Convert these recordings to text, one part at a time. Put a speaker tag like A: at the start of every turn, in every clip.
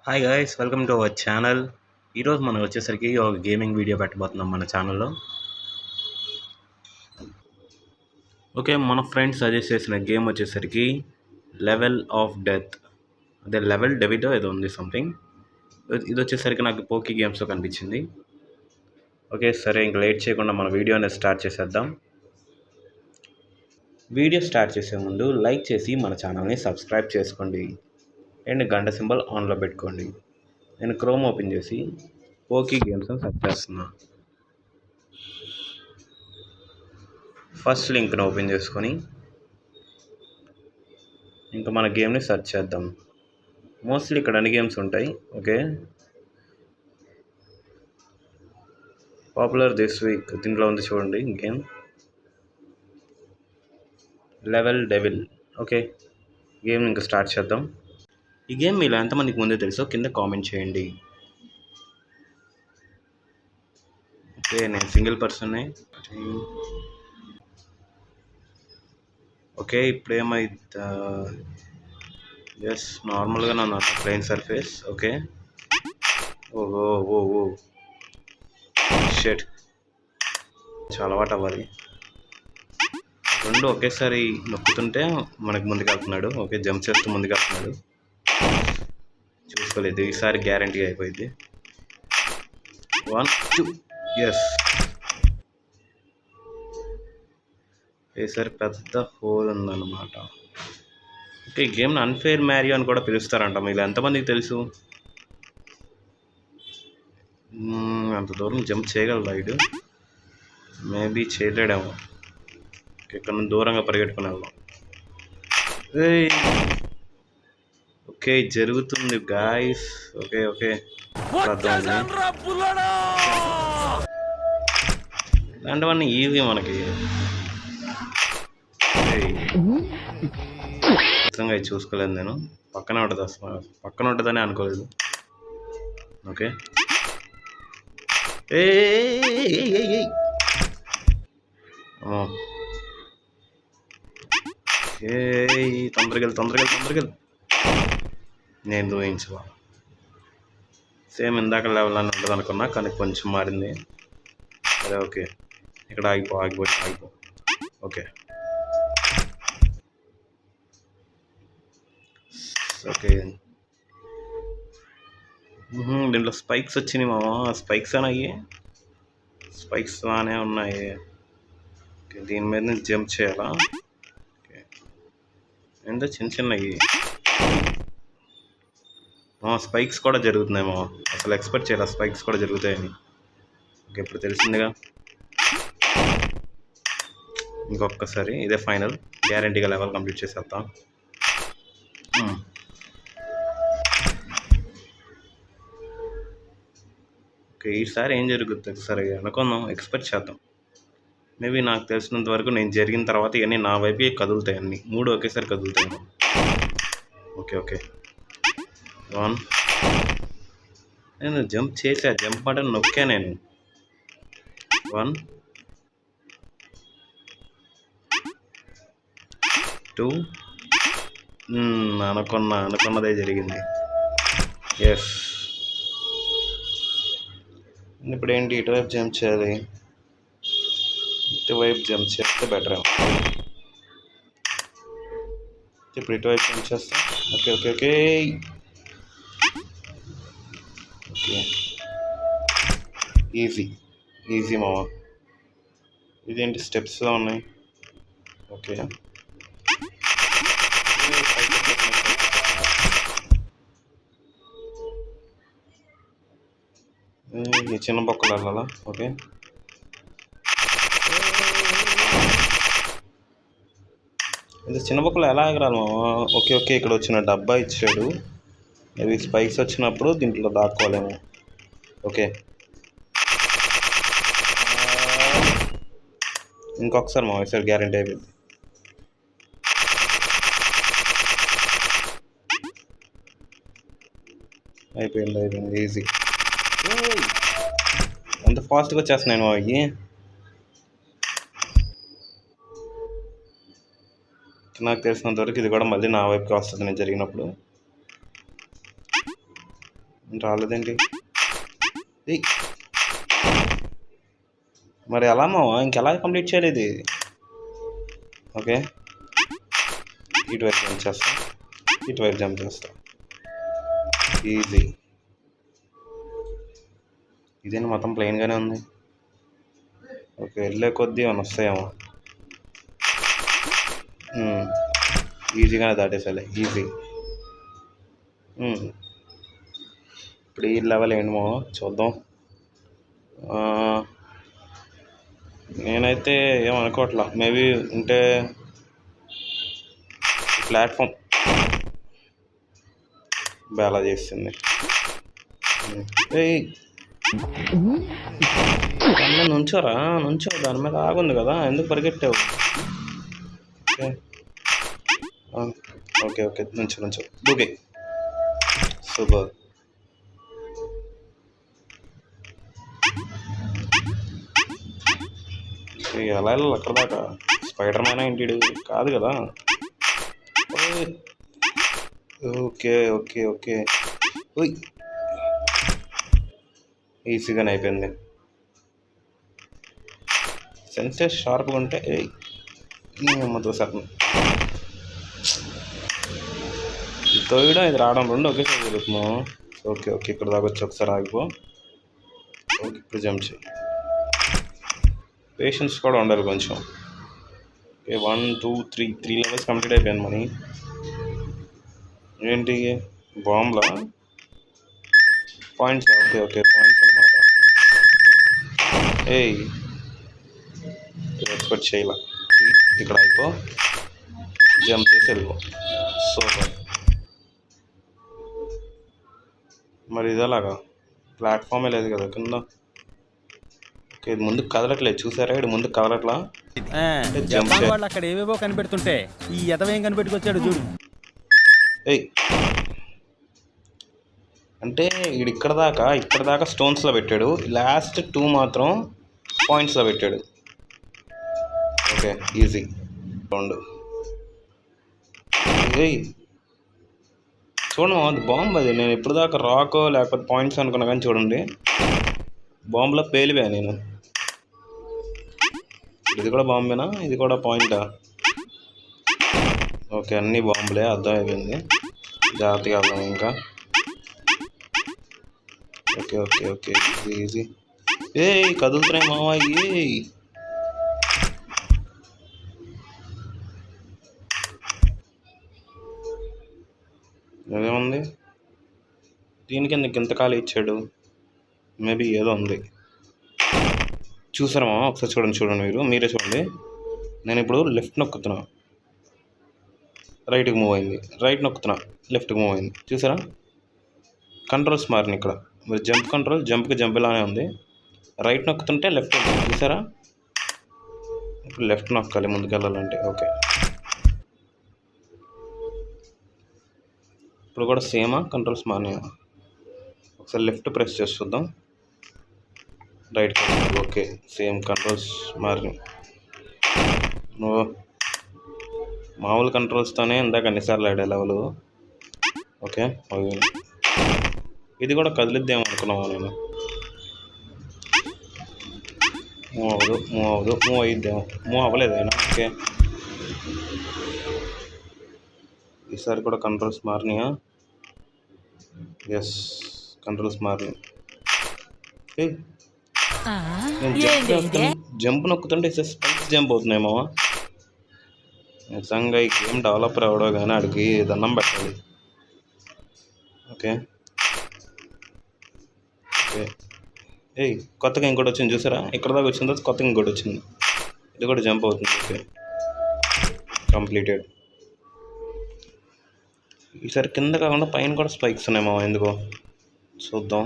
A: Hi guys, welcome to our channel. ఈరోజు మనం వచ్చేసరికి ఒక గేమింగ్ వీడియో పెట్టబోతున్నాం మన ఛానల్లో. ఓకే, మన ఫ్రెండ్స్ సజెస్ట్ చేసిన గేమ్ వచ్చేసరికి లెవెల్ ఆఫ్ డెత్, అదే లెవెల్ డెవిడ్ ఏదో ఉంది సంథింగ్. ఇది వచ్చేసరికి నాకు పోకీ గేమ్స్లో కనిపించింది. ఓకే సరే, ఇంక లేట్ చేయకుండా మన వీడియోని స్టార్ట్ చేసేద్దాం. వీడియో స్టార్ట్ చేసే ముందు లైక్ చేసి మన ఛానల్ని సబ్స్క్రైబ్ చేసుకోండి అండ్ గంట సింబల్ ఆన్లో పెట్టుకోండి. నేను క్రోమ్ ఓపెన్ చేసి పోకీ గేమ్స్ అని సెర్చ్ చేస్తున్నా. ఫస్ట్ లింక్ని ఓపెన్ చేసుకొని ఇంకా మన గేమ్ని సెర్చ్ చేద్దాం. మోస్ట్లీ ఇక్కడ అన్ని గేమ్స్ ఉంటాయి. ఓకే, పాపులర్ దిస్ వీక్ దీంట్లో ఉంది చూడండి game level devil. Okay, game ఇంకా స్టార్ట్ చేద్దాం. ఈ గేమ్ మీలో ఎంతమందికి ముందే తెలుసో కింద కామెంట్ చేయండి. ఓకే, నేను సింగిల్ పర్సన్నే. ఓకే, ఇప్పుడు ఏమైంది? ఎస్, నార్మల్గా నా ప్లెయిన్ సర్ఫేస్. ఓకే, ఓహో ఓ ఓ షెట్, చాలా అలవాటు అవ్వాలి. రెండు ఒకేసారి నొక్కుతుంటే మనకు ముందుకు వెళ్తున్నాడు. ఓకే, జంప్ చేస్తూ ముందుకు వెళ్తున్నాడు. చూసుకోలేదు, ఈసారి గ్యారంటీగా అయిపోయింది. 1 2 ఎస్. ఈసారి పెద్ద హోల్ ఉందన్నమాట. ఓకే, ఈ గేమ్ని అన్ఫేర్ మ్యారియో అని కూడా పిలుస్తారంట. మీరు ఎంతమందికి తెలుసు? అంత దూరం జంప్ చేయగలరా వీడు? మేబీ చేయలేడేమో. ఇక్కడ నుంచి దూరంగా పరిగెట్టుకుని వెళ్దాం. ఓకే, జరుగుతుంది గాయస్. ఓకే ఓకే, ఇలాంటివన్నీ ఈజీ మనకి. నిజంగా ఇది చూసుకోలేదు నేను. పక్కనే ఉంటుంది, అసలు పక్కన ఉంటుందని అనుకోలేదు. ఓకే, తొందరగా తొందరగా నేను దూయించవా. సేమ్ ఇందాక లెవెల్ అని ఉంటుంది అనుకున్నా, కానీ కొంచెం మారింది. సరే ఓకే, ఇక్కడ ఆగిపో. ఓకే ఓకే, దీంట్లో స్పైక్స్ వచ్చినాయి మామ. స్పైక్స్ అని అయ్యి స్పైక్స్ లానే ఉన్నాయి. ఓకే, దీని మీద నుంచి జంప్ చేయాలా? ఓకే, ఎంత చిన్నవి స్పైక్స్ కూడా జరుగుతున్నాయేమో. అసలు ఎక్స్పెక్ట్ చేయాలి స్పైక్స్ కూడా జరుగుతాయని. ఓకే, ఇప్పుడు తెలిసిందిగా. ఇంకొకసారి ఇదే ఫైనల్, గ్యారంటీగా లెవెల్ కంప్లీట్ చేసేద్దాం. ఓకే, ఈసారి ఏం జరుగుతుంది ఒకసారి అనుకుందాం, ఎక్స్పెక్ట్ చేద్దాం. మేబీ నాకు తెలిసినంత వరకు నేను జరిగిన తర్వాత ఇవన్నీ నా వైపు కదులుతాయి. అన్నీ 3 ఒకేసారి కదులుతాయి. Okay okay, 1. నేను జంప్ చేసా, జంప్ బటన్ నొక్కా నేను. 1 2 అనుకున్నదే జరిగింది. ఎస్, ఇప్పుడు ఏంటి? ఇటువైపు జంప్ చేయాలి. ఇటువైపు జంప్ చేస్తే బెటర్. ఇప్పుడు ఇటువైపు జంప్ చేస్తా. Okay okay okay okay, easy మావా. ఇదేంటి స్టెప్స్లో ఉన్నాయి? ఓకే, చిన్న బొక్కలు వెళ్ళాలా? ఓకే, ఇది చిన్న బొక్కలు ఎలా ఎగరాలి మామ? ఓకే ఓకే, ఇక్కడ వచ్చిన డబ్బా ఇచ్చాడు. ఇది స్పైక్స్ వచ్చినప్పుడు దీంట్లో దాక్కోలేము. ఓకే, ఇంకొకసారి మా ఈసారి గ్యారంటీ అయిపోయింది. అయిపోయింది ఈజీ. ఎంత ఫాస్ట్గా వచ్చేస్తున్నాను అవి. నాకు తెలిసినంత వరకు ఇది కూడా మళ్ళీ నా వైపుకి వస్తుంది నేను జరిగినప్పుడు. రాలేదేంటి? ఏయ్, మరి ఎలా మావా ఇంకెలా కంప్లీట్ చేయాలి ఇది? ఓకే, ఇటువైపు జంప్ చేస్తా, ఇటువైపు జంప్ చేస్తా. ఈజీ. ఇదేనా మొత్తం ప్లెయిన్గానే ఉంది. ఓకే, వెళ్ళే కొద్దీ ఏమైనా వస్తాయేమో. ఈజీగానే దాటేసాలి, ఈజీ. ఇప్పుడు ఈ లెవెల్ ఏంటో చూద్దాం. నేనైతే ఏమనుకోవట్లా, మేబీ ఉంటే ప్లాట్ఫామ్ బేలా చేస్తుంది. నుంచోరా, నుంచో, దాని మీద ఆగుంది కదా, ఎందుకు పరిగెట్టావు? ఓకే ఓకే, నుంచో ఓకే, సూపర్. ఎలా వెళ్ళాలి అక్కడ దాకా? స్పైడర్ మ్యాన్ ఏంటి కాదు కదా. ఓకే ఓకే ఓకే, ఈజీగానే అయిపోయింది. సెన్సెస్ షార్ప్గా ఉంటే సార్ తోయడం ఇది రావడం రెండు ఒకేసారి జరుగుతున్నాం. ఓకే ఓకే, ఇక్కడ దాకా వచ్చి ఒకసారి ఆగిపో. ఓకే, ఇప్పుడు జంప్ చేయి. పేషెన్స్ కూడా ఉండాలి కొంచెం. ఓకే, 1 2 3 లెవెల్స్ కంప్లీట్ అయిపోయింది మనీ. ఏంటి బాంబ్లా? పాయింట్స్. ఓకే ఓకే, పాయింట్స్ అనమాట. ఎక్స్పెక్ట్ చేయాల. ఇక్కడ అయిపో, జంప్ చేసి వెళ్ళిపో. సూపర్. మరి ఇదేలాగా? ప్లాట్ఫామే లేదు కదా కింద. ఓకే, ఇది ముందుకు కదలట్లేదు, చూసారా? ఇది ముందుకు కదలట్లా.
B: వాళ్ళు అక్కడ ఏవేవో కనిపెడుతుంటే ఈ ఎదవేం కనిపెట్టుకొచ్చాడు చూడు.
A: అంటే ఇక్కడ దాకా స్టోన్స్లో పెట్టాడు, లాస్ట్ 2 మాత్రం పాయింట్స్లో పెట్టాడు. Okay, easy. చూడండి అది బాంబు. అది నేను ఇప్పుడు దాకా రాకో లేకపోతే పాయింట్స్ అనుకున్నా కానీ చూడండి, బాంబులో పేలివా నేను. ఇది కూడా బాంబేనా? ఇది కూడా పాయింటా? ఓకే, అన్నీ బాంబులే, అర్థం అయిపోయింది. జాగ్రత్తగా వెళ్దాం ఇంకా. Okay okay okay, easy. కదులుతున్నాయి మావా. ఏదేముంది దీనికి? ఎందుకు ఇంత ఖాళీ ఇచ్చాడు? మేబీ ఏదో ఉంది. చూసారా మామ? ఒకసారి చూడండి, మీరే చూడండి. నేను ఇప్పుడు లెఫ్ట్ నొక్కుతున్నా, రైట్కి మూవ్ అయింది. రైట్ నొక్కుతున్నా, లెఫ్ట్కి మూవ్ అయింది. చూసారా? కంట్రోల్స్ మారిన ఇక్కడ. మరి జంప్ కంట్రోల్, జంప్కి జంప్ ఇలానే ఉంది. రైట్ నొక్కుతుంటే లెఫ్ట్. చూసారా? ఇప్పుడు లెఫ్ట్ నొక్కాలి ముందుకు వెళ్ళాలంటే. ఓకే, ఇప్పుడు కూడా సేమా? కంట్రోల్స్ మారినాయా? ఒకసారి లెఫ్ట్ ప్రెస్ చేసి చూద్దాం. రైట్. ఓకే, సేమ్ కంట్రోల్స్ మారినాయి. నువ్వు మామూలు కంట్రోల్స్తోనే ఇందాక అన్నిసార్లు ఆడే లెవెల్. ఓకే, ఇది కూడా కదిలిద్దేమో అనుకున్నావా నేను? మూవ్ అయ్యిద్దేమో. మూవ్ అవ్వలేదు అయినా. ఓకే, ఈసారి కూడా కంట్రోల్స్ మారినాయా? ఎస్, కంట్రోల్స్ మారినాయి. జంప్ నొక్కుతుంటే స్పైక్స్ జంప్ అవుతున్నాయేమో. నిజంగా ఈ గేమ్ డెవలపర్ అవడో కానీ ఆడికి దండం పెట్టాలి. ఓకే ఓకే, కొత్తగా ఇంకోటి వచ్చింది చూసారా? ఇక్కడ దాకా వచ్చిన తర్వాత కొత్తగా ఇంకోటి వచ్చింది, ఇది కూడా జంప్ అవుతుంది. Okay, completed. ఈసారి కింద కాకుండా పైన కూడా స్పైక్స్ ఉన్నాయేమో, ఎందుకో చూద్దాం.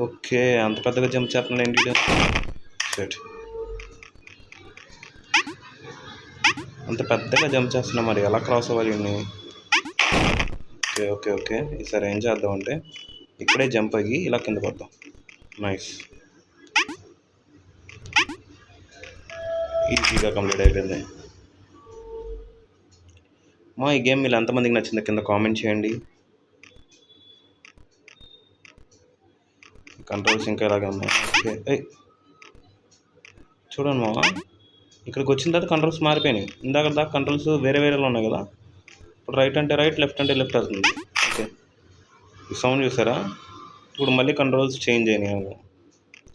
A: ఓకే, అంత పెద్దగా జంప్ చేస్తున్నాడు ఏంటి? షట్, అంత పెద్దగా జంప్ చేస్తున్నా, మరి ఎలా క్రాస్ అవ్వాలి? ఓకే ఓకే ఓకే, ఈసారి ఏం చేద్దాం అంటే ఇక్కడే జంప్ అయ్యి ఇలా కిందకు వద్దాం. నైస్, ఈజీగా కంప్లీట్ అయిపోయింది. ఈ గేమ్ మీరు ఎంతమందికి నచ్చిందో కింద కామెంట్ చేయండి. కంట్రోల్స్ ఇంకా ఇలాగే ఉన్నాయి. ఓకే చూడండి మామ, ఇక్కడికి వచ్చిన తర్వాత కంట్రోల్స్ మారిపోయినాయి. ఇందాక దాకా కంట్రోల్స్ వేరే వేరేలో ఉన్నాయి కదా, ఇప్పుడు రైట్ అంటే రైట్, లెఫ్ట్ అంటే లెఫ్ట్ అవుతుంది. ఓకే, ఈ సౌండ్ చూసారా? ఇప్పుడు మళ్ళీ కంట్రోల్స్ చేంజ్ అయినాయి.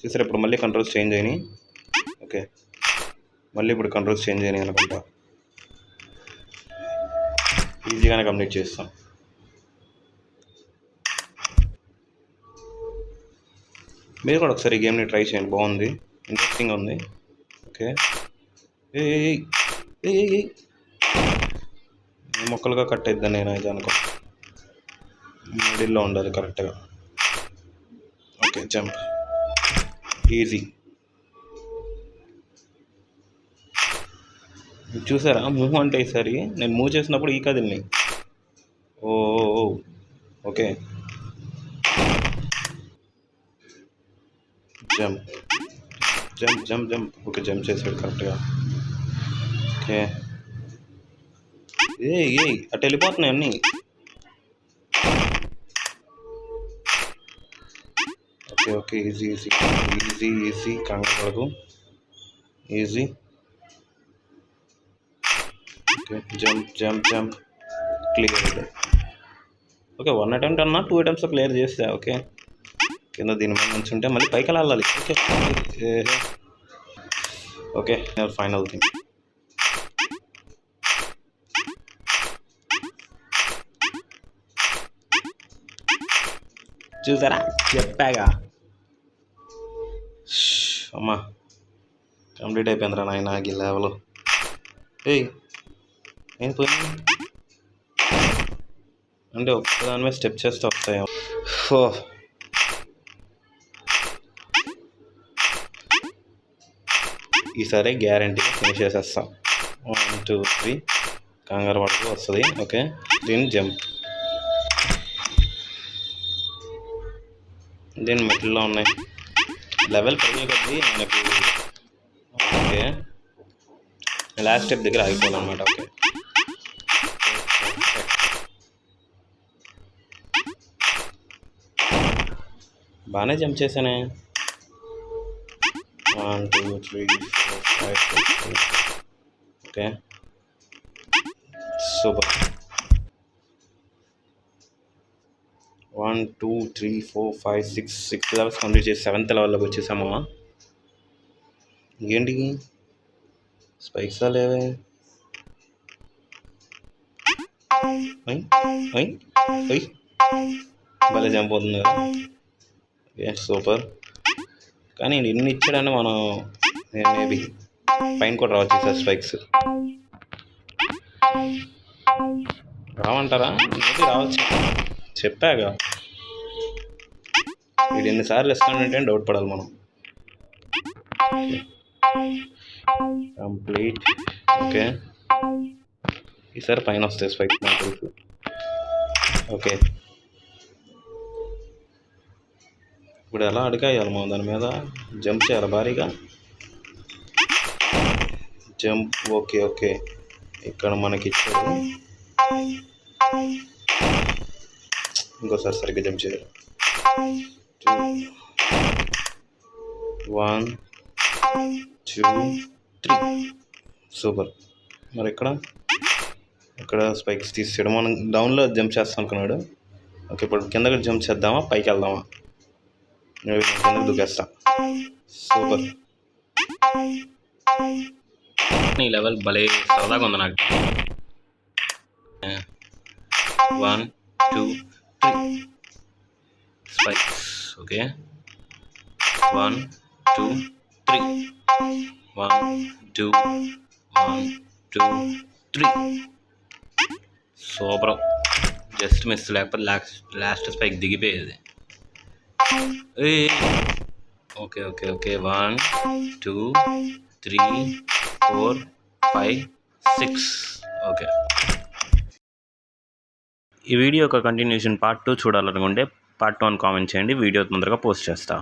A: చూసారా, ఇప్పుడు మళ్ళీ కంట్రోల్స్ చేంజ్ అయినాయి. ఓకే, మళ్ళీ ఇప్పుడు కంట్రోల్స్ చేంజ్ అయినాయి అనుకుంటా. ఈజీగానే కంప్లీట్ చేస్తాం. మీరు కూడా ఒకసారి ఈ గేమ్ని ట్రై చేయండి, బాగుంది, ఇంట్రెస్టింగ్ ఉంది. ఓకే, ఏ మొక్కలుగా కట్ అయిద్దాను నేను అయితే అనుకో, మిడిల్లో ఉండాలి కరెక్ట్గా. Okay, jump easy. చూసారా, మూవ్ అంటే ఈసారి నేను మూవ్ చేసినప్పుడు ఈ కదిలినాయి. Oh okay, jump jump jump jump. Okay, jump చేసాడు కరెక్ట్గా. ఓకే, అటు వెళ్ళిపోతున్నాయి అన్నీ. Okay okay, easy easy easy easy, కంగారు పడకు, easy. Okay, jump jump jump, clear. Okay, 1 attempt అన్నా 2 అటెంప్ట్స్ క్లియర్ చేస్తే. ఓకే, కింద దీని మీద నుంచి ఉంటే మళ్ళీ పైకి వెళ్ళాలి. Okay okay, final thing. చూసారా, చెప్పాగా. అమ్మా, కంప్లీట్ అయిపోయిందిరా నాయన ఈ లెవెల్. ఏం పోయింది అంటే ఒక్కదాని మీద స్టెప్ చేస్తే వస్తాయి. ఈసారి గ్యారంటీగా ఫినిష్ చేసేస్తాం. 1 2 3, కంగారు పడుతూ వస్తుంది. ఓకే, దీన్ని జంప్, దీని మిడిల్లో ఉన్నాయి. లెవెల్ పెరిగే కొద్దీ మనకి. ఓకే, లాస్ట్ స్టెప్ దగ్గర ఆగిపోవాలన్నమాట. ఓకే, బాగానే జంప్ చేశానే. 1 2 3 4 5 6 7. Okay, super. 1 2 3 4 5 6 లెవెల్స్ కంప్లీట్ చేసి 7th లెవెల్లోకి వచ్చేసామా. ఏంటి స్పైక్స్ లేవే? భలే జంప్ అవుతుంది కదా. సూపర్. కానీ ఎన్ని ఇచ్చాడని మనం మేబీ పైన కూడా రావచ్చు సార్. స్పైక్స్ రావంటారా? మేబీ రావచ్చు, చెప్పాగా. వీడు ఎన్నిసార్లు ఇస్తాడంటే డౌట్ పడాలి మనం. కంప్లీట్. ఓకే, ఈసారి పైన వస్తాయి స్పైక్స్ నాకు తెలుసు. ఓకే, ఇప్పుడు ఎలా అడిగాయాలి మనం దాని మీద? జంప్ చేయాలి భారీగా, జంప్. ఓకే ఓకే, ఇక్కడ మనకి ఇచ్చాడు. ఇంకోసారి సరిగ్గా జంప్ చేయాలి. 1 2 3, సూపర్. మరి ఇక్కడ స్పైక్స్ తీసాడు. మనం డౌన్లో జంప్ చేస్తాం అనుకున్నాడు. ఓకే, ఇప్పుడు కిందకి జంప్ చేద్దామా, పైకి వెళ్దామా? కిందకి దూకేస్తా. సూపర్. ఈ లెవెల్ భలే సరదాగా ఉంది నాకు. 1 2 3 spikes. Okay, 1 2 3 1 2 1 2 3. Super. Just miss, లేకపోతే లాస్ట్ స్పైక్ దిగిపోయేది. Okay okay okay, 1 2 3 4 5 6. ఓకే, ఈ వీడియో ఒక కంటిన్యూషన్ పార్ట్ 2 చూడాలనుకుంటే పార్ట్ 1 కామెంట్ చేయండి, వీడియో తొందరగా పోస్ట్ చేస్తా.